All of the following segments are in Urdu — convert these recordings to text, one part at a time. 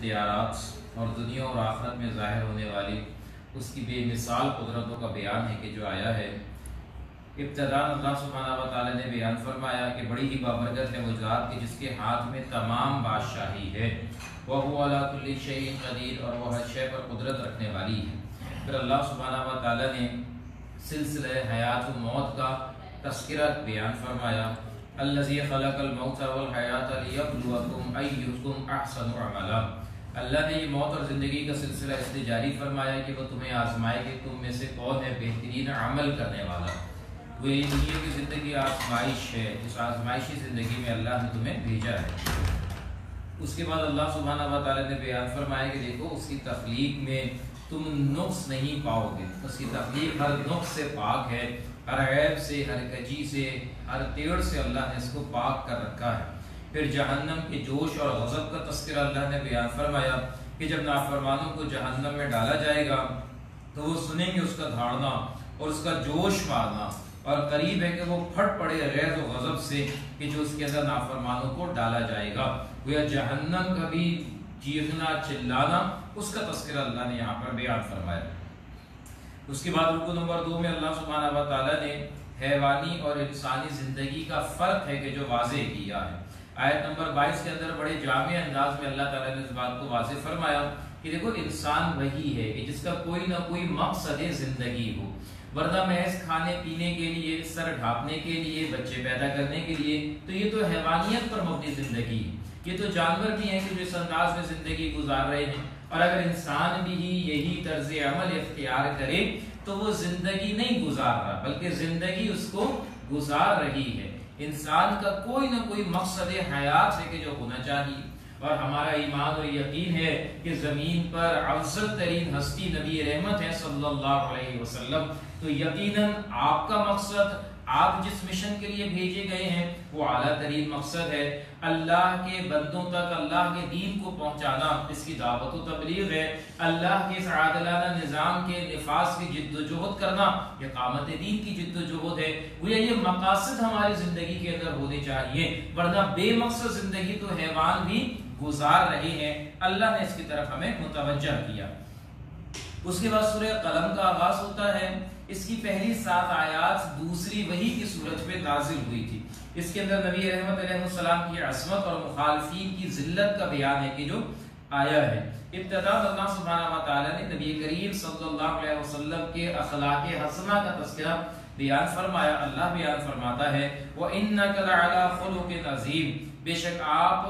اختیارات اور دنیا اور آخرت میں ظاہر ہونے والی اس کی بے مثال قدرتوں کا بیان ہے کہ جو آیا ہے۔ ابتداء اللہ سبحانہ و تعالی نے بیان فرمایا کہ بڑی ہی بابرکت ہے وہ ذات کہ جس کے ہاتھ میں تمام بادشاہی ہے، وَهُوَ عَلَىٰ كُلِّ شَيْءٍ قَدِيرٌ، اور وہ ہر شے پر قدرت رکھنے والی ہے۔ پھر اللہ سبحانہ و تعالی نے سلسلہ حیات و موت کا تذکرہ بیان فرمایا، الذی خلق الموت والحیات لیبلوکم ایکم احسن عملا۔ اللہ نے یہ موت اور زندگی کا سلسلہ اس لیے جاری فرمایا کہ وہ تمہیں آزمائے کہ تم میں سے کون ہے بہترین عمل کرنے والا۔ وہ یہ دنیا کی زندگی آزمائش ہے، اس آزمائشی زندگی میں اللہ نے تمہیں بھیجا ہے۔ اس کے بعد اللہ سبحانہ و تعالی نے بیان فرمایا کہ دیکھو اس کی تخلیق میں تم نقص نہیں پاؤ گے، اس کی تخلیق ہر نقص سے پاک ہے، ہر عیب سے، ہر کجی سے، ہر تیڑ سے اللہ نے اس کو پاک کر رکھا ہے۔ پھر جہنم کے جوش اور غضب کا تذکرہ اللہ نے بیان فرمایا کہ جب نافرمانوں کو جہنم میں ڈالا جائے گا تو وہ سنیں گے اس کا دھاڑنا اور اس کا جوش مارنا، اور قریب ہے کہ وہ پھٹ پڑے غیظ و غضب سے کہ جو اس کے اندر نافرمانوں کو ڈالا جائے گا۔ گویا جہنم کا بھی چیخنا چلانا اس کا تذکرہ اللہ نے یہاں پر بیان فرمایا۔ اس کے بعد رکو نمبر 2 میں اللہ سبحانہ و تعالی نے حیوانی اور انسانی زندگی کا فرق ہے کہ جو واضح کیا ہے۔ آیت نمبر 22 کے اندر بڑے جامع انداز میں اللہ تعالی نے اس بات کو واضح فرمایا کہ دیکھو انسان وہی ہے کہ جس کا کوئی نہ کوئی مقصد زندگی ہو، ورنہ محض کھانے پینے کے لیے، سر ڈھانپنے کے لیے، بچے پیدا کرنے کے لیے، تو یہ تو حیوانیت پر مبنی زندگی ہے۔ یہ تو جانور بھی ہیں کہ جو اس انداز میں زندگی گزار رہے ہیں، اور اگر انسان بھی یہی طرز عمل اختیار کرے تو وہ زندگی نہیں گزار رہا بلکہ زندگی اس کو گزار رہی ہے۔ انسان کا کوئی نہ کوئی مقصد حیات ہے کہ جو ہونا چاہیے، اور ہمارا ایمان اور یقین ہے کہ زمین پر افضل ترین ہستی نبی رحمت ہے صلی اللہ علیہ وسلم، تو یقیناً آپ کا مقصد، آپ جس مشن کے لیے بھیجے گئے ہیں وہ اعلیٰ ترین مقصد ہے، اللہ کے بندوں تک اللہ کے دین کو پہنچانا، اس کی دعوت و تبلیغ ہے، اللہ کے عادلانہ نظام کے نفاذ کی جد و جہد کرنا، اقامت دین کی جد و جہد ہے۔ یہ مقاصد ہماری زندگی کے اندر ہونے چاہیے، ورنہ بے مقصد زندگی تو حیوان بھی گزار رہے ہیں۔ اللہ نے اس کی طرف ہمیں متوجہ کیا۔ اس کے بعد سورہ قلم کا آغاز ہوتا ہے۔ اس کی پہلی 7 آیات دوسری وحی کی صورت پہ نازل ہوئی تھی۔ اس کے اندر نبی رحمت علیہ السلام کی عصمت اور مخالفین کی ذلت کا بیان ہے کہ جو آیا ہے۔ ابتداء اللہ سبحانہ و تعالی نے نبی کریم صلی اللہ علیہ وسلم کے اخلاق حسنہ کا تذکرہ بیان فرمایا۔ اللہ بیان فرماتا ہے وَإِنَّكَ لَعَلَىٰ خُلُقٍ عَظِيمٍ، بے شک آپ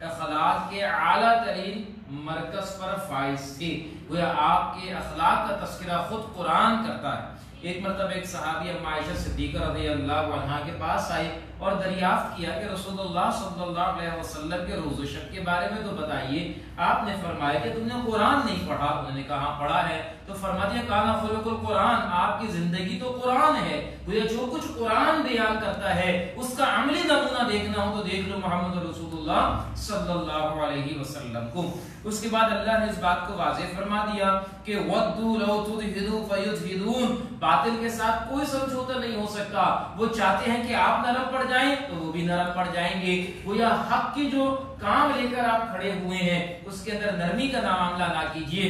اخلاق کے اعلیٰ ترین مرکز پر فائز تھے۔ گویا آپ کے اخلاق کا تذکرہ خود قرآن کرتا ہے۔ ایک مرتبہ ایک صحابی ام عائشہ صدیقہ رضی اللہ عنہا کے پاس آئی اور دریافت کیا کہ رسول اللہ صلی اللہ علیہ وسلم کے روز و شب کے بارے میں تو بتائیے۔ آپ نے فرمایا کہ تم نے قرآن نہیں پڑھا۔ انہوں نے کہا پڑھا ہے، تو فرما دیا کانا خلق القرآن، آپ کی زندگی تو قرآن ہے۔ گویا جو کچھ قرآن بیان کرتا ہے اس کا عملی نمونہ دیکھنا ہو تو دیکھ لو محمد رسول اللہ صلی اللہ علیہ وسلم کو۔ اس کے بعد اللہ نے اس بات کو واضح فرما دیا کہ وَدُّوا لَوْ تُدْهِنُوا فَيُدْهِنُونَ، باطل کے ساتھ کوئی سمجھوتا نہیں ہو سکتا۔ وہ چاہتے ہیں کہ آپ نرم پڑ جائیں تو وہ بھی نرم پڑ جائیں گے۔ گویا حق کی جو کام لے کر آپ کھڑے ہوئے ہیں اس کے اندر نرمی کا معاملہ نہ کیجیے۔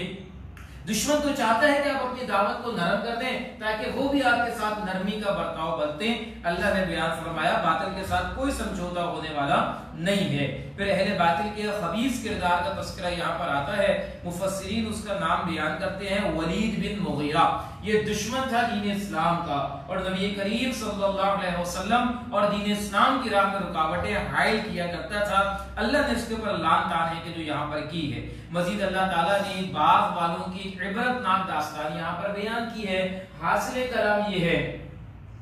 دشمن تو چاہتا ہے کہ آپ اپنی دعوت کو نرم کر دیں تاکہ وہ بھی آپ کے ساتھ نرمی کا برتاؤ برتیں۔ اللہ نے بیان فرمایا باطل کے ساتھ کوئی سمجھوتا ہونے والا نہیں ہے۔ پھر اہل باطل کے خبیث کردار کا تذکرہ یہاں پر آتا ہے۔ مفسرین اس کا نام بیان کرتے ہیں ولید بن مغیرہ۔ یہ دشمن تھا دین اسلام کا، اور نبی کریم صلی اللہ علیہ وسلم اور دین اسلام کی راہ میں رکاوٹیں حائل کیا کرتا تھا۔ اللہ نے اس کے اوپر لعن تان ہے کہ جو یہاں پر کی ہے۔ مزید اللہ تعالیٰ نے باغ والوں کی عبرتناک داستان یہاں پر بیان کی ہے۔ حاصل کلام یہ ہے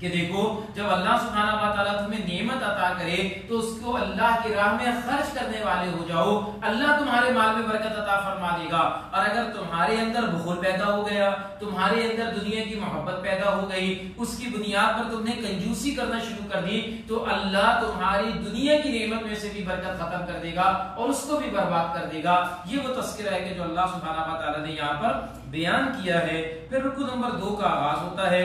کہ دیکھو جب اللہ سبحانہ و تعالیٰ تمہیں نعمت عطا کرے تو اس کو اللہ کی راہ میں خرچ کرنے والے ہو جاؤ، اللہ تمہارے مال میں برکت عطا فرما دے گا۔ اور اگر تمہارے اندر بخل پیدا ہو گیا، تمہارے اندر دنیا کی محبت پیدا ہو گئی، اس کی بنیاد پر تم نے کنجوسی کرنا شروع کر دی، تو اللہ تمہاری دنیا کی نعمت میں سے بھی برکت ختم کر دے گا اور اس کو بھی برباد کر دے گا۔ یہ وہ تذکرہ ہے کہ جو اللہ سبحانہ و تعالیٰ نے یہاں پر بیان کیا ہے۔ پھر رکوع نمبر 2 کا آغاز ہوتا ہے۔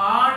8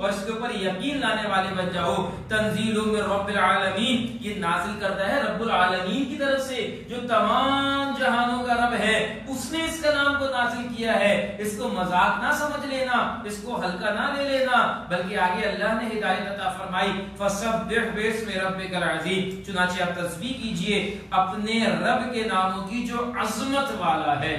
اور اس کے اوپر یقین لانے والے بن جاؤ۔ تنزیل من رب العالمین، یہ نازل کرتا ہے رب العالمین کی طرف سے جو تمام جہانوں کا رب ہے، اس نے اس کا نام کو نازل کیا ہے۔ اس کو مذاق نہ سمجھ لینا، اس کو ہلکا نہ لے لینا، بلکہ آگے اللہ نے ہدایت عطا فرمائی فسبح باسم ربک العظیم، چنانچہ آپ تسبیح کیجئے اپنے رب کے ناموں کی جو عظمت والا ہے۔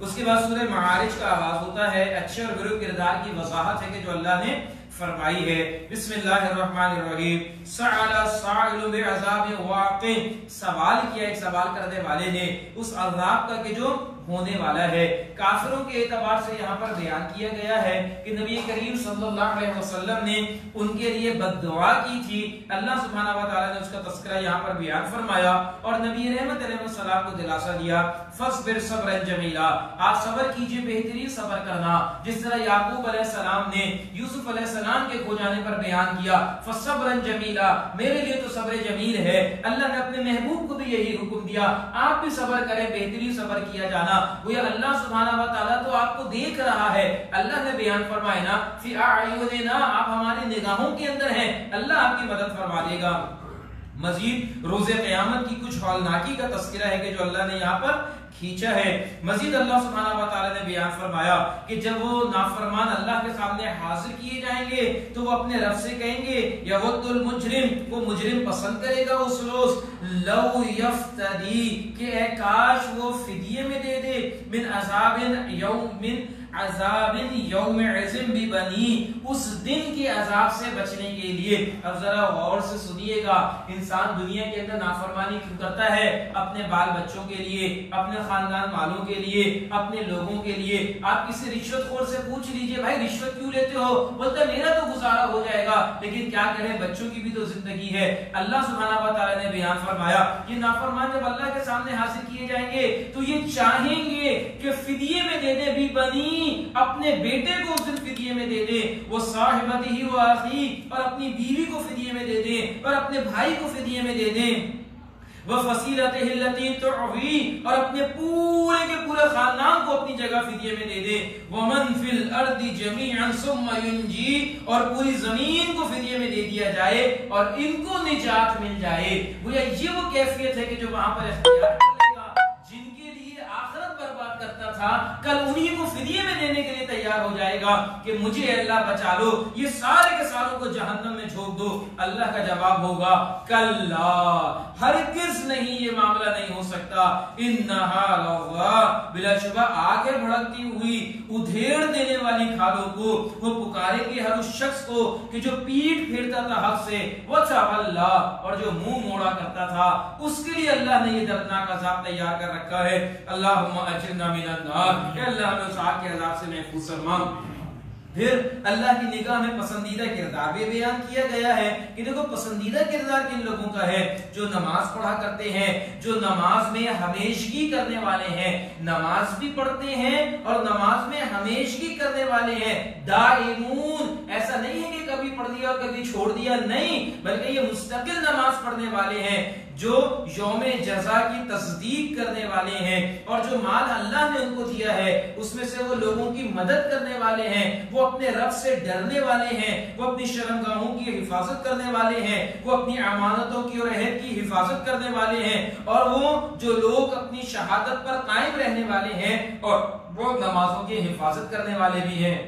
اس کے بعد سورہ معارج کا آغاز ہوتا ہے، اچھے اور برے کردار کی وضاحت ہے کہ جو اللہ نے فرمائی ہے۔ بسم اللہ الرحمن الرحیم، سأل سائل بعذاب واقع، سوال کیا ایک سوال کرنے والے نے اس عذاب کا کہ جو ہونے والا ہے۔ کافروں کے اعتبار سے یہاں پر بیان کیا گیا ہے کہ نبی کریم صلی اللہ علیہ وسلم نے ان کے لیے بد دعا کی تھی، اللہ سبحانہ و تعالی نے اس کا تذکرہ یہاں پر بیان فرمایا اور نبی رحمت علیہ السلام کو دلاسا دیا فاصبر صبرا جمیلا، آپ صبر کیجئے بہترین صبر کرنا، جس طرح یعقوب علیہ السلام نے یوسف علیہ السلام کے کھو جانے پر بیان کیا فصبرا جمیلا، میرے لیے تو صبر جمیل ہے۔ اللہ نے اپنے محبوب کو بھی یہی حکم دیا، آپ بھی صبر کریں، بہترین صبر کیا جانا۔ گویا اللہ سبحانہ و تعالیٰ تو آپ کو دیکھ رہا ہے، اللہ نے بیان فرمایا نا فی اعیننا، آپ ہماری نگاہوں کے اندر ہیں، اللہ آپ کی مدد فرما دے گا۔ مزید روز قیامت کی کچھ ہولناکی کا تذکرہ ہے کہ جو اللہ نے یہاں پر کھینچا ہے۔ مزید اللہ سبحانہ و تعالی نے بیان فرمایا کہ جب وہ نافرمان اللہ کے سامنے حاضر کیے جائیں گے تو وہ اپنے رب سے کہیں گے یود المجرم، وہ مجرم پسند کرے گا اس روز لو یفتدی، کہ اے کاش وہ فدیے میں دے دے من عذاب یوم عظیم ببنی، اس دن کے عذاب سے بچنے کے لیے۔ اب ذرا غور سے سنیے گا، انسان دنیا کے اندر نافرمانی کیوں کرتا ہے؟ اپنے بال بچوں کے لیے، اپنے خاندان والوں کے لیے، اپنے لوگوں کے لیے۔ آپ کسی رشوت خور سے پوچھ لیجئے بھائی رشوت کیوں لیتے ہو؟ بولتا ہے میرا تو گزارا ہو جائے گا، لیکن کیا کریں بچوں کی بھی تو زندگی ہے۔ اللہ سبحانہ و تعالی نے بیان فرمایا یہ نافرمان جب اللہ کے سامنے حاضر کیے جائیں گے تو یہ چاہیں گے کہ فدیے میں دے دے بھی بنی، اپنے بیٹے کو اس دن فدیے میں دے دے، وہ صاحبتہ و اخی، اور اپنی بیوی کو فدیے میں دے دیں، اور اپنے بھائی کو فدیے میں دے دیں، وفصیلتہ التی تعوی، اور اپنے پورے کے پورے خاندان کو اپنی جگہ فدیے میں دے دیں، ومن فی الارض جمیعا ثم ینجی، اور پوری زمین کو فدیے میں دے دیا جائے اور ان کو نجات مل جائے۔ گویا یہ وہ کیفیت ہے کہ جو وہاں پر اختیار کرے گا، جن کے لیے آخرت برباد کرتا تھا کل انہی کو فدیے میں دینے کے لیے تیار ہو جائے گا کہ مجھے اللہ بچا لو، یہ سارے کے ساروں کو جہنم میں جھونک دو۔ اللہ کا جواب ہوگا کلا، ہرگز نہیں، یہ معاملہ نہیں ہو سکتا، انہا لظا، بلا شبہ آگے بھڑکتی ہوئی ادھیڑ دینے والی کھالوں کو وہ پکارے گی ہر اس شخص کو کہ جو پیٹ پھیرتا تھا حق سے، وتولا، اور جو منہ موڑا کرتا تھا، اس کے لیے اللہ نے یہ دردناک عذاب تیار کر رکھا ہے۔ اللہم اجرنا من النار، کہ اللہ ہمیں اس آگ کے عذاب سے محفوظ فرما۔ پھر اللہ کی نگاہ میں پسندیدہ کردار بھی بیان کیا گیا ہے کہ دیکھو پسندیدہ کردار کن لوگوں کا ہے؟ جو نماز پڑھا کرتے ہیں، جو نماز میں ہمیشگی کرنے والے ہیں، نماز بھی پڑھتے ہیں اور نماز میں ہمیشگی کرنے والے ہیں، دائمون، ایسا نہیں ہے کہ کبھی پڑھ دیا اور کبھی چھوڑ دیا، نہیں، بلکہ یہ مستقل نماز پڑھنے والے ہیں، جو یوم جزا کی تصدیق کرنے والے ہیں، اور جو مال اللہ نے ان کو دیا ہے اس میں سے وہ لوگوں کی مدد کرنے والے ہیں، وہ اپنے رب سے ڈرنے والے ہیں، وہ اپنی شرمگاہوں کی حفاظت کرنے والے ہیں، وہ اپنی امانتوں کی اور عہد کی حفاظت کرنے والے ہیں، اور وہ جو لوگ اپنی شہادت پر قائم رہنے والے ہیں اور وہ نمازوں کی حفاظت کرنے والے بھی ہیں۔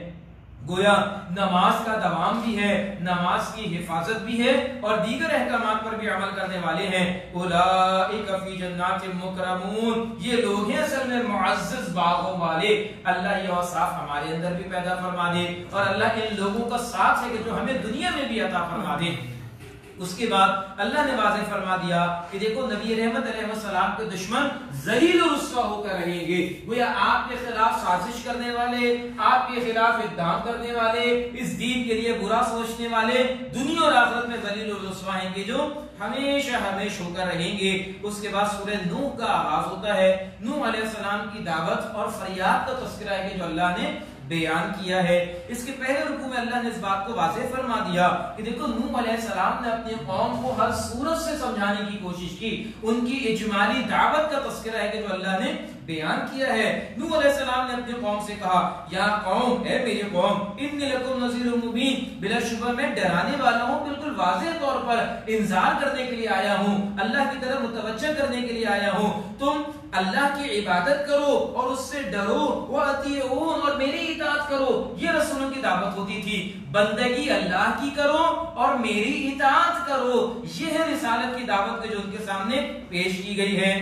گویا نماز کا دوام بھی ہے، نماز کی حفاظت بھی ہے، اور دیگر احکامات پر بھی عمل کرنے والے ہیں۔ اولئک فی جنات مکرمون، یہ لوگ ہیں اصل میں معزز باغوں والے۔ اللہ یہ اوصاف ہمارے اندر بھی پیدا فرما دے، اور اللہ ان لوگوں کا ساتھ ہے کہ جو ہمیں دنیا میں بھی عطا فرما دے۔ اس کے بعد اللہ نے واضح فرما دیا کہ دیکھو نبی رحمت علیہ السلام کے دشمن ذلیل و رسوا ہو کر رہیں گے، گویا آپ کے خلاف سازش کرنے والے، آپ کے خلاف اقدام کرنے والے، اس دین کے لیے برا سوچنے والے دنیا اور آخرت میں ذلیل و رسوا ہیں گے، جو ہمیشہ ہمیش ہو کر رہیں گے۔ اس کے بعد سورہ نوح کا آغاز ہوتا ہے، نوح علیہ السلام کی دعوت اور فریاد کا تذکرہ ہے کہ جو اللہ نے بیان کیا ہے۔ اس کے پہلے رکوع میں اللہ نے اس بات کو واضح فرما دیا کہ دیکھو نوح علیہ السلام نے اپنی قوم کو ہر صورت سے سمجھانے کی کوشش کی، ان کی اجمالی دعوت کا تذکرہ ہے کہ جو اللہ نے بیان کیا ہے۔ نوح علیہ السلام نے اپنے قوم سے کہا یا قوم، اے میری قوم، انی لکم نذیر مبین، بلا شبہ میں ڈرانے والا ہوں، بالکل واضح طور پر انذار کرنے کے لیے آیا ہوں، اللہ کی طرف متوجہ کرنے کے لیے آیا ہوں۔ تم اللہ کی عبادت کرو اور اس سے ڈرو، وَأَطِيعُونَ، اور میری اطاعت کرو۔ یہ رسولوں کی دعوت ہوتی تھی، بندگی اللہ کی کرو اور میری اطاعت کرو۔ یہ ہے رسالت کی دعوت جو ان کے سامنے پیش کی گئی ہے۔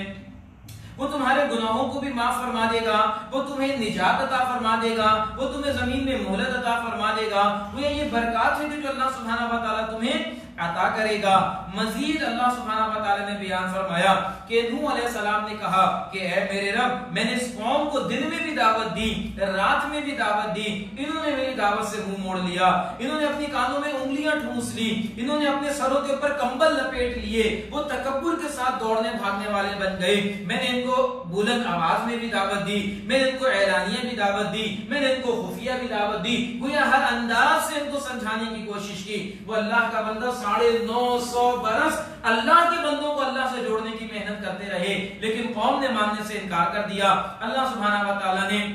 وہ تمہارے گناہوں کو بھی معاف فرما دے گا، وہ تمہیں نجات عطا فرما دے گا، وہ تمہیں زمین میں مہلت عطا فرما دے گا۔ وہ یہ برکات ہے جو اللہ سبحانہ و تعالیٰ تمہیں عطا کرے گا۔ مزید اللہ سبحانہ و تعالیٰ نے بیان فرمایا کہ نوح علیہ السلام نے کہا کہ اے میرے رب، میں نے اس قوم کو دن میں بھی دعوت دی، رات میں بھی دعوت دی، انہوں نے میری دعوت سے منہ موڑ لیا، انہوں نے اپنی کانوں میں انگلیاں ٹھونس لی، انہوں نے اپنے سروں کے اوپر کمبل لپیٹ لیے، وہ تکبر کے ساتھ دوڑنے بھاگنے والے بن گئے۔ میں نے ان کو بلند آواز میں بھی دعوت دی، میں نے ان کو اعلانیہ بھی دعوت دی، میں نے ان کو خفیہ بھی دعوت دی، گویا ہر انداز سے ان کو سمجھانے کی کوشش کی۔ وہ اللہ کا بندہ 950 برس اللہ کے بندوں کو اللہ سے جوڑنے کی محنت کرتے رہے، لیکن قوم نے ماننے سے انکار کر دیا۔ اللہ سبحانہ و تعالیٰ نے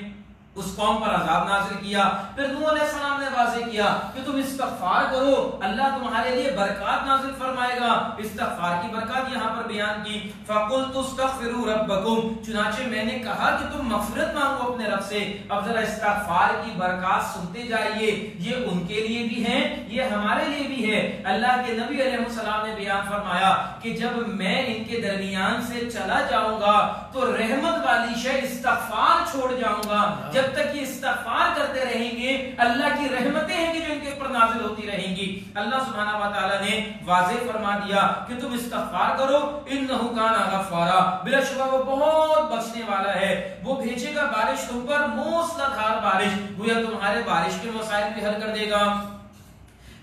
اس قوم پر عذاب نازل کیا۔ پھر نوح علیہ السلام نے واضح کیا کہ تم استغفار کرو، اللہ تمہارے لیے برکات نازل فرمائے گا۔ استغفار کی برکات یہاں پر بیان کی، فَقُلْتُ اسْتَغْفِرُوا رَبَّكُمْ، چنانچہ میں نے کہا کہ تم مغفرت مانگو اپنے رب سے۔ اب ذرا استغفار کی برکات سنتے جائیے، یہ ان کے لیے بھی ہیں، یہ ہمارے لیے بھی ہے۔ اللہ کے نبی علیہ السلام نے بیان فرمایا کہ جب میں ان کے درمیان سے چلا جاؤں گا تو رحمت والی شے استغفار چھوڑ جاؤں گا۔ جب تک یہ استغفار کرتے رہیں گے، اللہ کی رحمتیں ہیں کہ جو ان کے اوپر نازل ہوتی رہیں گی۔ اللہ سبحانہ و تعالیٰ نے واضح فرما دیا کہ تم استغفار کرو، انہ کان غفارا، بلا شبہ وہ بہت بخشنے والا ہے، وہ بھیجے گا بارش تم پر، موسلادھار بارش، گویا تمہارے بارش کے مسائل بھی حل کر دے گا۔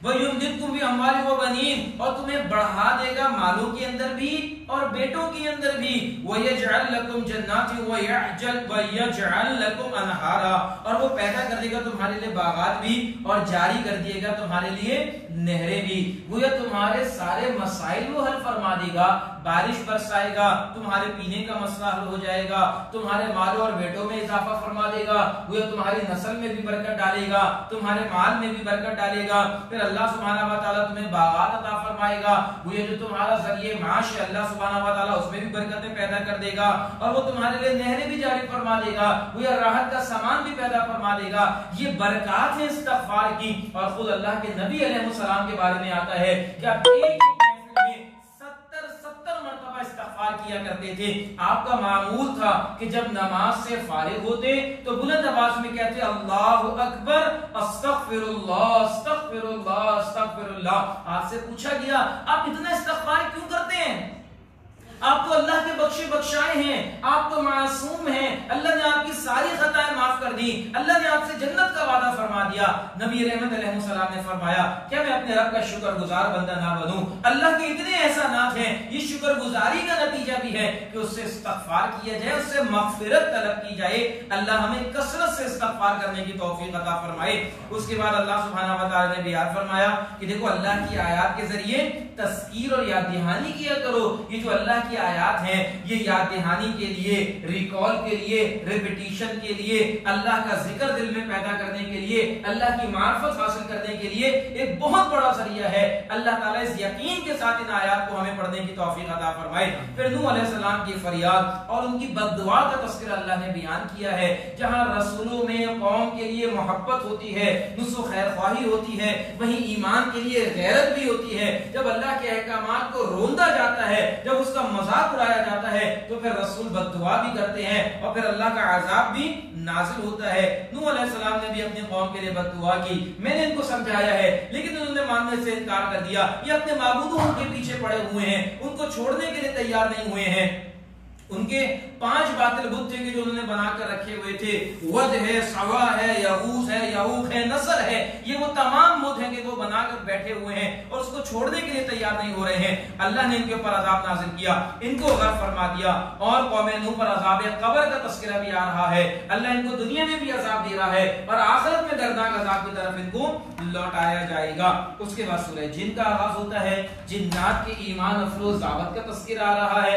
وَيُمْدِدْكُمْ بِأَمْوَالٍ وَبَنِينَ، اور تمہیں بڑھا دے گا مالوں کے اندر بھی اور بیٹوں کے اندر بھی۔ وَيَجْعَلْ لَكُمْ جَنَّاتٍ وَيَجْعَلْ لَكُمْ أَنْهَارًا، اور وہ پیدا کر دے گا تمہارے لیے باغات بھی اور جاری کر دے گا تمہارے لیے نہریں بھی۔ گویا تمہارے سارے مسائل وہ حل فرما دے گا، بارش برسائے گا، تمہارے پینے کا مسئلہ حل ہو جائے گا، تمہارے مالوں اور بیٹوں میں اضافہ فرما دے گا، گویا تمہاری نسل میں بھی برکت ڈالے گا، تمہارے مال میں بھی برکت ڈالے گا۔ پھر اللہ سبحانہ و تعالیٰ تمہیں باغات عطا فرمائے گا، گویا جو تمہارا ذریعہ معاش ہے اللہ سبحانہ و تعالیٰ اس میں بھی برکتیں پیدا کر دے گا، اور وہ تمہارے لیے نہریں بھی جاری فرما دے گا، گویا راحت کا سامان بھی پیدا فرما دے گا۔ یہ برکات ہیں استغفار کی، اور خود اللہ کے نبی علیہ السلام کے بارے میں آتا ہے کہ آپ ایک محفل میں 70 مرتبہ استغفار کیا کرتے تھے۔ آپ کا معمول تھا کہ جب نماز سے فارغ ہوتے تو بلند آواز میں کہتے اللہ اکبر، استغفر اللہ، استغفر اللہ، استغفر اللہ۔ آپ سے پوچھا گیا آپ اتنا استغفار کیوں کرتے ہیں؟ آپ تو اللہ کے بخشے بخشائے ہیں، آپ تو معصوم ہیں، اللہ نے آپ کی ساری خطائیں معاف کر دی، اللہ نے آپ سے جنت کا وعدہ فرما دیا۔ نبی رحمت علیہ السلام نے فرمایا کیا میں اپنے رب کا شکر گزار بندہ نہ بنوں؟ اللہ کے اتنے احسانات ہیں، یہ شکر گزاری کا نتیجہ بھی ہے کہ اس سے استغفار کیا جائے، اس سے مغفرت طلب کی جائے۔ اللہ ہمیں کثرت سے استغفار کرنے کی توفیق عطا فرمائے۔ اس کے بعد اللہ سبحانہ و تعالی نے بیان فرمایا کہ دیکھو اللہ کی آیات کے ذریعے تذکیر اور یاد دہانی کیا کرو۔ یہ جو اللہ کی آیات ہیں یہ یاد دہانی کے لیے، ریکال کے لیے، ریپیٹیشن کے لیے، اللہ کا ذکر دل میں پیدا کرنے کے لیے، اللہ کی معرفت حاصل کرنے کے لیے ایک بہت بڑا ذریعہ ہے۔ اللہ تعالیٰ اس یقین کے ساتھ ان آیات کو ہمیں پڑھنے کی توفیق عطا فرمائے۔ پھر نوح علیہ السلام کی فریاد اور ان کی بد دعا کا تذکرہ اللہ نے بیان کیا ہے۔ جہاں رسولوں میں قوم کے لیے محبت ہوتی ہے، نصح و خیر خواہی ہوتی ہے، وہیں ایمان کے لیے غیرت بھی ہوتی ہے۔ جب اللہ کے احکامات کو روندا جاتا ہے، جب اس کا مذاق اڑایا جاتا ہے تو پھر رسول بد دعا بھی کرتے ہیں اور پھر اللہ کا عذاب بھی نازل ہوتا ہے۔ نوح علیہ السلام نے بھی اپنی قوم کے لیے بد دعا کی، میں نے ان کو سمجھایا ہے لیکن انہوں نے ماننے سے انکار کر دیا، یہ اپنے معبودوں کے پیچھے پڑے ہوئے ہیں، ان کو چھوڑنے کے لیے تیار نہیں ہوئے ہیں۔ ان کے 5 باطل بت تھے کہ جو انہوں نے بنا کر رکھے ہوئے تھے، ود ہے، سوا ہے، یغوث ہے، یعوق ہے، نصر ہے، یہ وہ تمام بت ہیں کہ وہ بنا کر بیٹھے ہوئے ہیں اور اس کو چھوڑنے کے لیے تیار نہیں ہو رہے ہیں۔ اللہ نے ان کے اوپر عذاب نازل کیا، ان کو غرق فرما دیا، اور قوم نوح پر عذاب قبر کا تذکرہ بھی آ رہا ہے۔ اللہ ان کو دنیا میں بھی عذاب دے رہا ہے اور آخرت میں دردناک عذاب کی طرف ان کو لوٹایا جائے گا۔ اس کے بعد سورہ جن کا آغاز ہوتا ہے، جنات کے ایمان افروز دعوت کا تذکرہ آ رہا ہے۔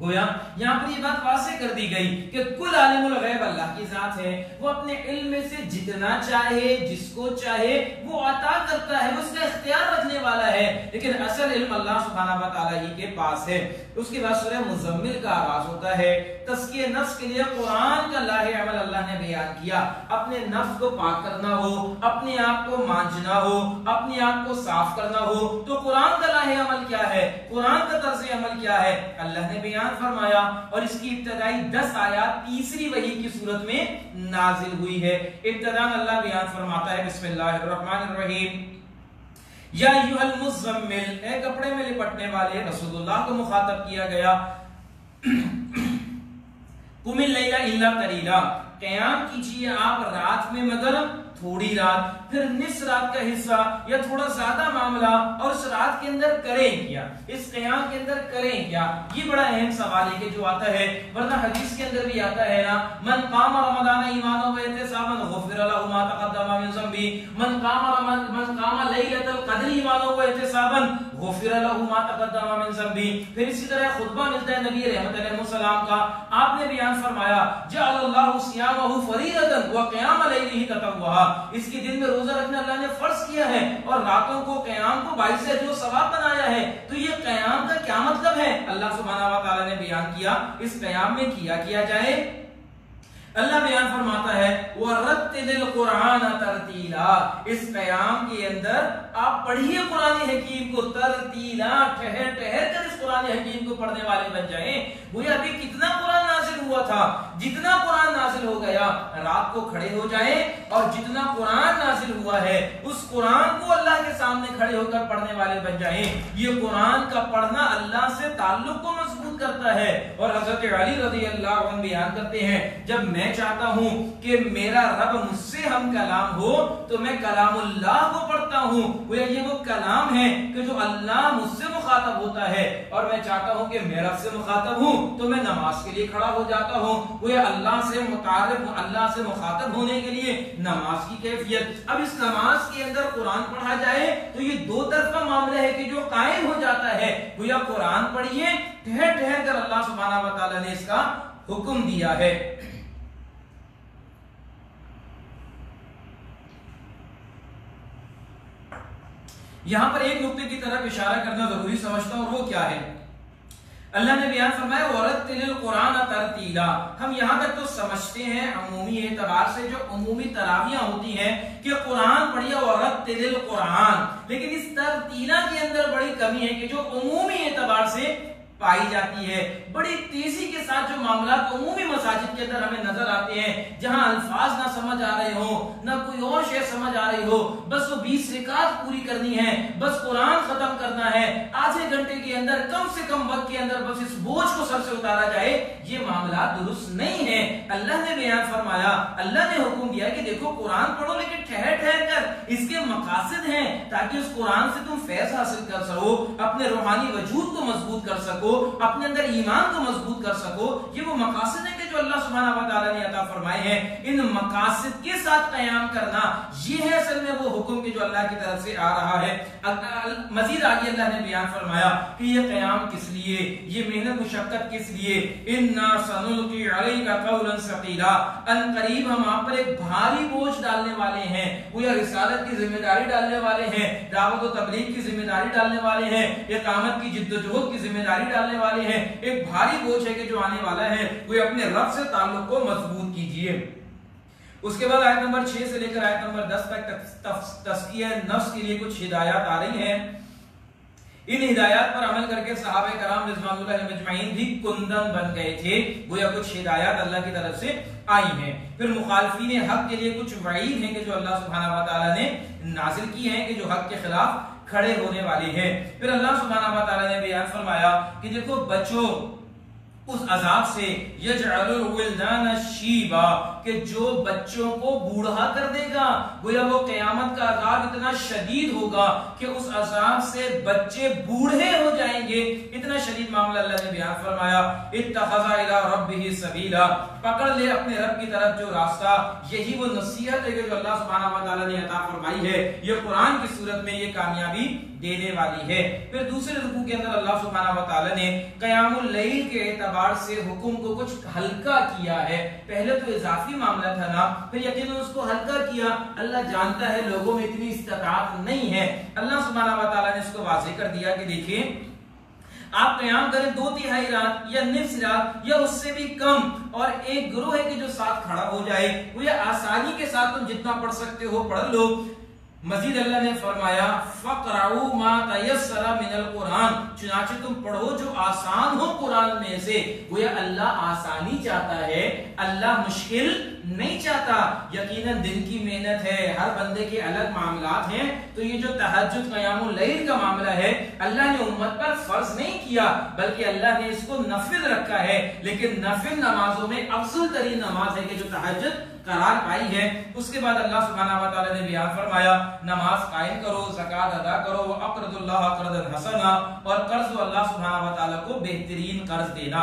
گویا یہاں پر یہ بات واضح کر دی گئی کہ کل عالم الغیب اللہ کی ذات ہے، وہ اپنے علم میں سے جتنا چاہے جس کو چاہے وہ عطا کرتا ہے، وہ اس کا اختیار رکھنے والا ہے، لیکن اصل علم اللہ سبحانہ و تعالیٰ ہی کے پاس ہے۔ اس کے بعد سورہ مزمل کا آغاز ہوتا ہے، تزکیہ نفس کے لیے قرآن کا لاہ عمل اللہ نے بیان کیا۔ اپنے نفس کو پاک کرنا ہو، اپنے آپ کو مانجنا ہو، اپنے آپ کو صاف کرنا ہو تو قرآن کا لاہ عمل کیا ہے، قرآن کا طرز عمل کیا ہے، اللہ نے بیان فرمایا۔ اور اس کی ابتدائی 10 آیات تیسری وحی کی صورت میں نازل ہوئی ہے۔ ابتداً اللہ بیان فرماتا ہے بسم اللہ الرحمن الرحیم، یا ایھا المزمل، اے کپڑے میں لپٹنے والے، رسول اللہ کو مخاطب کیا گیا، قم اللیل الا قلیلا، قیام کیجئے آپ رات میں مگر تھوڑی رات، پھر نصف رات کا حصہ یا تھوڑا زیادہ معاملہ، اور اس رات کے اندر کریں کیا، اس قیام کے اندر کریں کیا، یہ بڑا اہم سوال ہے کہ جو آتا ہے، ورنہ حدیث کے اندر بھی آتا ہے نا، من قام رمضان ایمانا و احتسابا غفر له ما تقدم من ذنبه، من قام لیلۃ القدر ایمانا و احتسابا غفر له ما تقدم من ذنبه۔ پھر اسی طرح خطبہ ملتا ہے نبی رحمت علیہ السلام کا، آپ نے بیان فرمایا جعل اللہ صیامہ فریضۃ وقیام لیلہ تطوعا، اس کے دن میں روزہ رکھنا اللہ نے فرض کیا ہے اور راتوں کو قیام کو باعث جو ثواب بنایا ہے۔ تو یہ قیام کا کیا مطلب ہے، اللہ سبحانہ و تعالی نے بیان کیا، اس قیام میں کیا جائے۔ اللہ بیان فرماتا ہے وَرَتِّلِ الْقُرْآنَ تَرْتِيلًا، اس قیام کے اندر آپ پڑھیے قرآن حکیم کو ترتیلا، ٹھہر ٹھہر کر اس قرآن حکیم کو پڑھنے والے بن جائیں۔ گویا ابھی کتنا قرآن نازل ہوا تھا، جتنا قرآن نازل ہو گیا رات کو کھڑے ہو جائیں اور جتنا قرآن نازل ہوا ہے اس قرآن کو اللہ کے سامنے کھڑے ہو کر پڑھنے والے بن جائیں۔ یہ قرآن کا پڑھنا اللہ سے تعلق کو مضبوط کرتا ہے، اور حضرت علی رضی اللہ عنہ بیان کرتے ہیں جب میں چاہتا ہوں کہ میرا رب مجھ سے ہم کلام ہو تو میں کلام اللہ کو پڑھتا ہوں، یہ وہ کلام ہے کہ جو اللہ مجھ سے مخاطب ہوتا ہے، اور میں چاہتا ہوں کہ میں رب سے مخاطب ہوں تو میں نماز کے لیے کھڑا ہو جاتا ہوں۔ وہ اللہ سے متعارف، اللہ سے مخاطب ہونے کے لیے نماز کی کیفیت۔ اب اس نماز کے اندر قرآن پڑھا جائے تو یہ دو طرفہ معاملہ ہے کہ جو قائم ہو جاتا ہے، گویا قرآن پڑھیے ٹھہر ٹھہر کر، اللہ سبحانہ و تعالی نے اس کا حکم دیا ہے۔ یہاں پر ایک نقطے کی طرف اشارہ کرنا ضروری سمجھتا ہوں، اور وہ کیا ہے، اللہ نے بیان فرمایا وَرَتِّلِ الْقُرْآنَ تَرْتِيلًا۔ ہم یہاں تک تو سمجھتے ہیں عمومی اعتبار سے، جو عمومی تراویحاں ہوتی ہیں کہ قرآن پڑھیے وَرَتِّلِ الْقُرْآنَ، لیکن اس ترتیلہ کے اندر بڑی کمی ہے کہ جو عمومی اعتبار سے پائی جاتی ہے۔ بڑی تیزی کے ساتھ جو معاملات عمومی مساجد کے اندر ہمیں نظر آتے ہیں، جہاں الفاظ نہ سمجھ آ رہے ہوں، نہ کوئی اور شے سمجھ آ رہی ہو، بس وہ 20 رکعت پوری کرنی ہے، بس قرآن ختم کرنا ہے، آدھے گھنٹے کے اندر کم سے کم وقت کے اندر بس اس بوجھ کو سر سے اتارا جائے، یہ معاملات درست نہیں ہیں۔ اللہ نے بیان فرمایا، اللہ نے حکم دیا کہ دیکھو قرآن پڑھو لیکن ٹھہر ٹھہر کر، اس کے مقاصد ہیں تاکہ اس قرآن سے تم فیض حاصل کر سکو، اپنے روحانی وجود کو مضبوط کر سکو، اپنے اندر ایمان کو مضبوط کر سکو۔ یہ وہ مقاصد ہیں کہ جو اللہ سبحانہ و تعالی نے عطا فرمائے ہیں، ان مقاصد کے ساتھ قیام کرنا، یہ ہے اصل میں وہ حکم کہ جو اللہ کی طرف سے آ رہا ہے۔ مزید آگے اللہ نے بیان فرمایا کہ یہ قیام کس لیے، یہ محنت مشقت کس لیے، اِنَّا سَنُلْقِي عَلَيْكَ قَوْلًا ثَقِيلًا، ان قریب ہم آپ پر ایک بھاری بوجھ ڈالنے والے ہیں، گویا رسالت کی ذمہ داری ڈالنے والے ہیں، دعوت و تبلیغ کی ذمہ داری ڈالنے والے ہیں، اقامت کی جد و جہد کی ذمہ داری ڈالنے والے ہیں، ایک بھاری بوجھ ہے کہ جو آنے والا ہے، وہ اپنے رب سے تعلق کو مضبوط کیجئے۔ اس کے بعد آیت نمبر 6 سے لے کر آیت نمبر 10 تک تزکیہ نفس کے لیے کچھ ہدایات آ رہی ہیں۔ ان ہدایات پر عمل کر کے صحابہ کرام رضوان اللہ علیہم اجمعین بھی کندن بن گئے تھے، گویا کچھ ہدایات اللہ کی طرف سے آئی ہیں۔ پھر مخالفین حق کے لیے کچھ وعید ہیں کہ جو اللہ سبحانہ و تعالی نے نازل کی ہیں کہ جو حق کے خلاف کھڑے ہونے والی ہیں۔ پھر اللہ سبحانہ و تعالی نے بیان فرمایا کہ دیکھو بچو اس عذاب سے، یجعل الولدان شیبا، کہ جو بچوں کو بوڑھا کر دے گا، گویا وہ قیامت کا عذاب اتنا شدید ہوگا کہ اس عذاب سے بچے بوڑھے ہو جائیں گے، اتنا شدید معاملہ اللہ نے بیان فرمایا۔ اتخذ الی ربہ سبیلا، پکڑ لے اپنے رب کی طرف جو راستہ، یہی وہ نصیحت ہے جو اللہ سبحانہ و تعالی نے عطا فرمائی ہے، یہ قرآن کی صورت میں یہ کامیابی دینے والی ہے۔ پھر دوسرے رکوع کے اندر اللہ سبحانہ و تعالی نے قیام اللیل کے اعتبار سے حکم کو کچھ ہلکا کیا ہے۔ پہلے تو اضافی معاملہ تھا نا، پھر یقیناً اس کو ہلکا کیا۔ اللہ جانتا ہے لوگوں میں اتنی استطاعت نہیں ہے، اللہ سبحانہ و تعالی نے اس کو واضح کر دیا کہ دیکھیں آپ قیام کریں 2/3 رات یا نصف رات یا اس سے بھی کم، اور ایک گروہ ہے کہ جو ساتھ کھڑا ہو جائے، وہ یہ آسانی کے ساتھ تم جتنا پڑھ سکتے ہو پڑھ لو۔ مزید اللہ نے فرمایا فَقْرَعُوا مَا تَيَسَّرَ مِنَ الْقُرْآنِ، چنانچہ تم پڑھو جو آسان ہو قرآن میں سے۔ گویا اللہ آسانی چاہتا ہے، اللہ مشکل نہیں چاہتا۔ یقیناً دن کی محنت ہے، ہر بندے کے الگ معاملات ہیں، تو یہ جو تہجد قیام اللیل کا معاملہ ہے اللہ نے امت پر فرض نہیں کیا، بلکہ اللہ نے اس کو نفل رکھا ہے۔ لیکن نفل نمازوں میں افضل ترین نماز ہے کہ جو تہجد قرار پائی ہے۔ اس کے بعد اللہ سبحانہ و تعالی نے بیان فرمایا نماز قائم کرو، زکوٰۃ ادا کرو، وَأَقْرِضُوا اللَّهَ قَرْضًا حَسَنًا، اور قرض دو اللہ سبحانہ و تعالی کو بہترین قرض دینا۔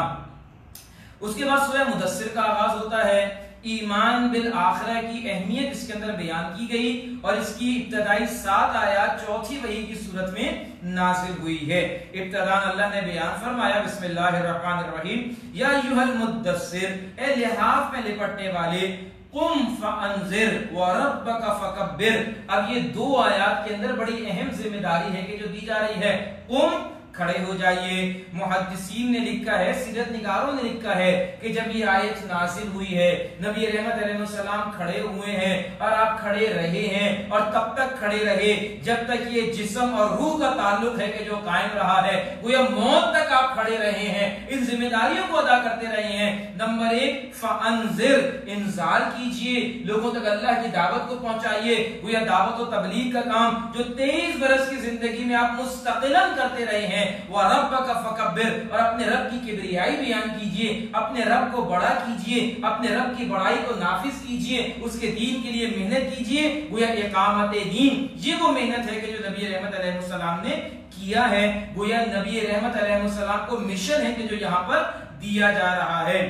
اس کے بعد سورہ مدثر کا آغاز ہوتا ہے۔ ایمان بالآخرہ کی اہمیت اس کے اندر بیان کی گئی، اور اس کی ابتدائی 7 آیات چوتھی وحی کی صورت میں نازل ہوئی ہے۔ ابتداء اللہ نے بیان فرمایا بسم اللہ الرحمن الرحیم، یا ایھا المدثر، اے لحاف میں لپٹنے والے، قم فانذر وربک فکبر۔ اب یہ 2 آیات کے اندر بڑی اہم ذمہ داری ہے کہ جو دی جا رہی ہے، قم کھڑے ہو جائیے۔ محدثین نے لکھا ہے، سیرت نگاروں نے لکھا ہے کہ جب یہ آیت نازل ہوئی ہے، نبی رحمت علیہ السلام کھڑے ہوئے ہیں، اور آپ کھڑے رہے ہیں، اور تب تک کھڑے رہے جب تک یہ جسم اور روح کا تعلق ہے کہ جو قائم رہا ہے، گویا موت تک آپ کھڑے رہے ہیں، ان ذمہ داریوں کو ادا کرتے رہے ہیں۔ نمبر 1 فانذر، انذار کیجئے، لوگوں تک اللہ کی دعوت کو پہنچائیے۔ گویا دعوت و تبلیغ کا کام جو 23 برس کی زندگی میں آپ مستقلاً کرتے رہے ہیں، وَرَبَّكَ فَكَبِّرْ، اور اپنے رب کی کبریائی بیان کیجئے، اپنے رب کو بڑا کیجئے، اپنے رب کی بڑائی کو نافذ کیجئے، اس کے دین کے لیے محنت کیجئے۔ گویا اقامت دین یہ وہ محنت ہے کہ جو نبی رحمت علیہ السلام نے کیا ہے۔ گویا نبی رحمت علیہ السلام کو مشن ہے کہ جو یہاں پر دیا جا رہا ہے۔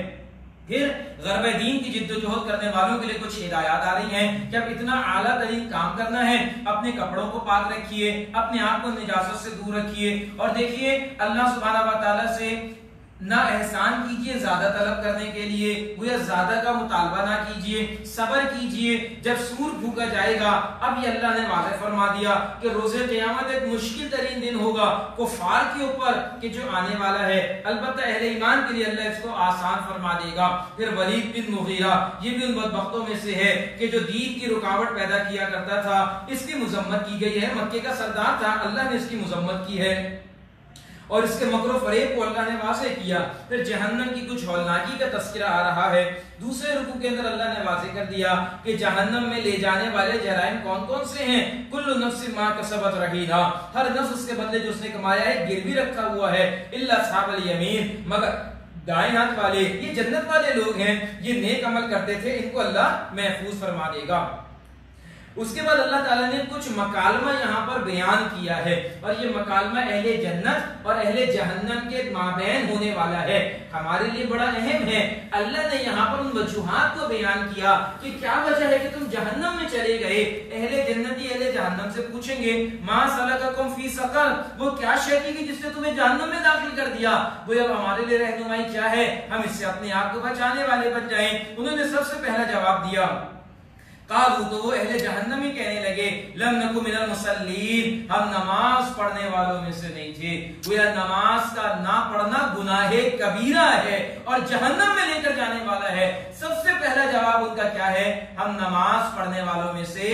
پھر غرب دین کی جد و جہد کرنے والوں کے لیے کچھ ہدایات آ رہی ہیں کہ اب اتنا اعلیٰ ترین کام کرنا ہے، اپنے کپڑوں کو پاک رکھیے، اپنے آپ کو نجاست سے دور رکھیے، اور دیکھیے اللہ سبحانہ و تعالیٰ سے نہ احسان کیجئے زیادہ طلب کرنے کے لیے، گویا زیادہ کا مطالبہ نہ کیجئے، صبر کیجئے جب سور بھوکا جائے گا۔ اب یہ اللہ نے واضح فرما دیا کہ روز قیامت ایک مشکل ترین دن ہوگا کفار کے اوپر کہ جو آنے والا ہے، البتہ اہل ایمان کے لیے اللہ اس کو آسان فرما دے گا۔ پھر ولید بن مغیرہ یہ بھی ان بدبختوں میں سے ہے کہ جو دین کی رکاوٹ پیدا کیا کرتا تھا، اس کی مذمت کی گئی ہے، مکے کا سردار تھا، اللہ نے اس کی مذمت کی ہے، اور اس کے مکر و فریب کو اللہ نے واضح کیا۔ پھر جہنم کی کچھ ہولناکی کا تذکرہ آ رہا ہے۔ دوسرے رکوع کے اندر اللہ نے واضح کر دیا کہ جہنم میں لے جانے والے جرائم کون کون سے ہیں۔ کل نفس ما کسبت رہینہ، ہر نفس اس کے بدلے جو اس نے کمایا ہے گروی رکھا ہوا ہے، الا اصحاب الیمین، مگر دائیں ہاتھ والے، یہ جنت والے لوگ ہیں، یہ نیک عمل کرتے تھے، ان کو اللہ محفوظ فرما دے گا۔ اس کے بعد اللہ تعالیٰ نے کچھ مکالمہ یہاں پر بیان کیا ہے، اور یہ مکالمہ اہل جنت اور اہل جہنم کے مابین ہونے والا ہے، ہمارے لیے بڑا اہم ہے۔ اللہ نے یہاں پر ان وجوہات کو بیان کیا کہ کیا وجہ ہے کہ تم جہنم میں چلے گئے۔ اہل جنتی اہل جہنم سے پوچھیں گے ما سلککم فی سقر، وہ کیا شے کی جس نے تمہیں جہنم میں داخل کر دیا، وہ اب ہمارے لیے رہنمائی کیا ہے، ہم اس سے اپنے آپ کو بچانے والے بن جائیں۔ انہوں نے سب سے پہلا جواب دیا، قالوا، تو وہ اہل جہنم ہی کہنے لگے، لم نکو من المصلین، ہم نماز پڑھنے والوں میں سے نہیں تھے۔ گویا نماز کا نہ پڑھنا گناہ کبیرہ ہے اور جہنم میں لے کر جانے والا ہے۔ سب سے پہلا جواب ان کا کیا ہے، ہم نماز پڑھنے والوں میں سے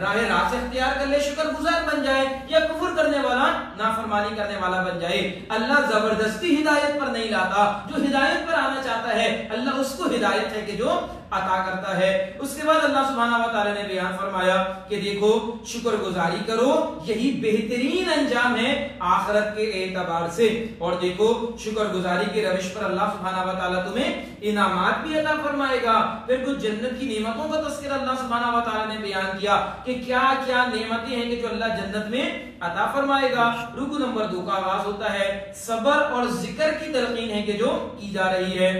راہ راست اختیار کر لے، شکر گزار بن جائے، یا کفر کرنے والا، نافرمانی کرنے والا بن جائے۔ اللہ زبردستی ہدایت پر نہیں لاتا، جو ہدایت پر آنا چاہتا ہے اللہ اس کو ہدایت ہے کہ جو عطا کرتا ہے۔ اس کے بعد اللہ سبحانہ و تعالی نے بیان فرمایا کہ دیکھو شکر گزاری کرو، یہی بہترین انجام ہے آخرت کے اعتبار سے، اور دیکھو شکر گزاری کی روش پر اللہ سبحانہ و تعالی تمہیں انعامات بھی عطا فرمائے گا۔ پھر کچھ جنت کی نعمتوں کا تذکرہ اللہ سبحانہ و تعالی نے بیان کیا کہ کیا کیا نعمتیں ہیں کہ جو اللہ جنت میں عطا فرمائے گا۔ رکو نمبر 2 کا آغاز ہوتا ہے صبر اور ذکر کی تلقین ہے کہ جو کی جا رہی ہے۔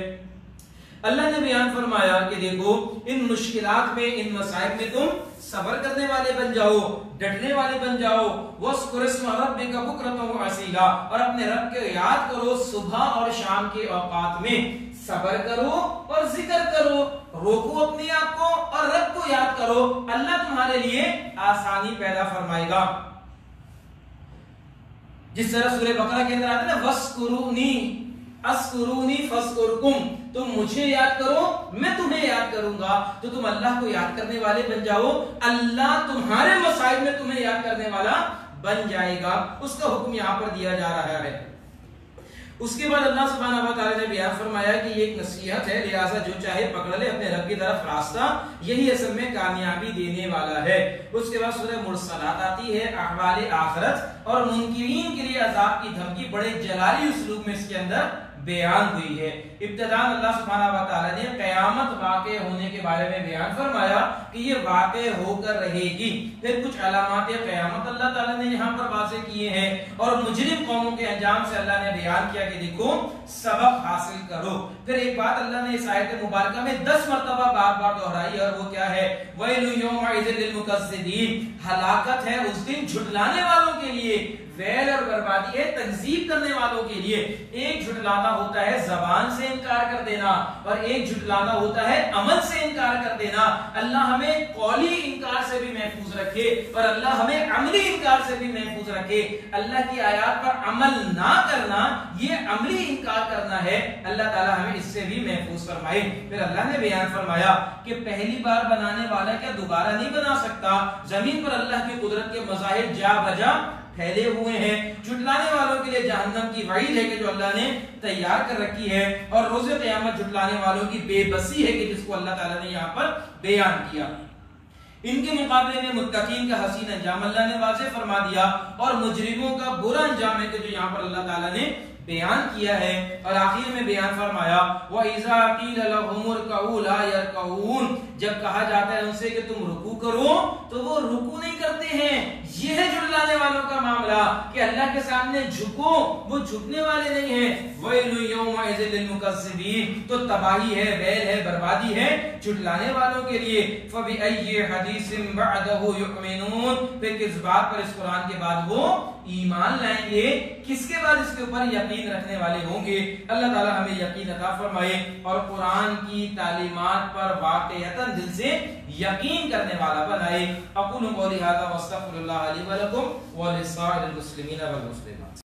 اللہ نے بیان فرمایا کہ دیکھو ان مشکلات میں، ان مصائب میں تم صبر کرنے والے بن جاؤ، ڈٹنے والے بن جاؤ۔ وَاذْكُرِ اسْمَ رَبِّكَ بُكْرَةً وَأَصِيلًا، اور اپنے رب کو یاد کرو صبح اور شام کے اوقات میں، صبر کرو اور ذکر کرو، روکو اپنے آپ کو اور رب کو یاد کرو، اللہ تمہارے لیے آسانی پیدا فرمائے گا۔ جس طرح سورہ بقرہ کے اندر آتا ہے نا وَاذْكُرُونِي اذکرونی فاذکرکم، تم مجھے یاد کرو میں تمہیں یاد کروں گا، تو تم اللہ کو یاد کرنے والے بن جاؤ، اللہ تمہارے مصائب میں تمہیں یاد کرنے والا بن جائے گا۔ اس کا حکم یہاں پر دیا جا رہا ہے۔ اس کے بعد اللہ سبحانہ و تعالی نے بیان فرمایا کہ یہ ایک نصیحت ہے، لہٰذا جو چاہے پکڑ لے اپنے رب کی طرف راستہ، یہی اصل میں کامیابی دینے والا ہے۔ اس کے بعد سورہ مرسلات آتی ہے، احوال آخرت اور منکرین کے لیے عذاب کی دھمکی بڑے جلالی اسلوب میں اس کے اندر بیان ہوئی ہے۔ ابتداء اللہ سبحانہ و تعالی نے قیامت واقع ہونے کے بارے میں بیان فرمایا کہ یہ واقع ہو کر رہے گی، پھر کچھ علامات قیامت اللہ تعالی نے یہاں پر واضح کیے ہیں، اور مجرم قوموں کے انجام سے اللہ نے بیان کیا کہ دیکھو سبق حاصل کرو۔ پھر ایک بات اللہ نے اس آیت مبارکہ میں 10 مرتبہ بار بار دہرائی، اور وہ کیا ہے؟ وَيْلٌ يَوْمَئِذٍ لِّلْمُكَذِّبِينَ، ہلاکت ہے اس دن جھٹلانے والوں کے لیے، ویل اور بربادی ہے تکذیب کرنے والوں کے لیے۔ ایک جھٹلانا ہوتا ہے زبان سے انکار کر دینا، اور ایک جھٹلانا ہوتا ہے عمل سے انکار کر دینا۔ اللہ ہمیں قولی انکار سے بھی محفوظ رکھے، اور اللہ ہمیں عملی انکار سے بھی محفوظ رکھے۔ اللہ کی آیات پر عمل نہ کرنا یہ عملی انکار کرنا ہے، اللہ تعالی ہمیں اس سے بھی محفوظ فرمائے۔ پھر اللہ نے بیان فرمایا کہ پہلی بار بنانے والا کیا دوبارہ نہیں بنا سکتا؟ زمین پر اللہ کی قدرت کے مظاہر جا بجا پھیلے ہوئے ہیں۔ جھٹلانے والوں کے لیے جہنم کی وعید ہے کہ جو اللہ نے تیار کر رکھی ہے، اور روز قیامت جھٹلانے والوں کی بے بسی ہے کہ جس کو اللہ تعالی نے یہاں پر بیان کیا۔ ان کے مقابلے میں متقین کا حسین انجام اللہ نے واضح فرما دیا، اور مجرموں کا برا انجام ہے کہ جو یہاں پر اللہ تعالی نے بیان کیا ہے۔ اور آخر میں بیان فرمایا وَإِذَا قِيلَ لَهُمُ ارْكَعُوا لَا يَرْكَعُونَ، جب کہا جاتا ہے ان سے کہ تم رکوع کرو تو وہ رکوع نہیں کرتے ہیں۔ یہ ہے جھٹلانے والوں کا معاملہ کہ اللہ کے سامنے جھکو، وہ جھکنے والے نہیں ہیں۔ وَيْلٌ يَوْمَئِذٍ لِّلْمُكَذِّبِينَ، تو تباہی ہے، ویل ہے، بربادی ہے جھٹلانے والوں کے لیے۔ فَبِأَيِّ حَدِيثٍ بَعْدَهُ يُؤْمِنُونَ، پھر کس بات پر اس قرآن کے بعد وہ ایمان لائیں گے، کس کے بعد اس کے اوپر یقین رکھنے والے ہوں گے؟ اللہ تعالی ہمیں یقین عطا فرمائے، اور قرآن کی تعلیمات پر واقعتاً دل سے یقین کرنے والا بنائے۔ اقول قولی ھذا واستغفر اللہ لی ولکم ولسائر المسلمین والمسلمات۔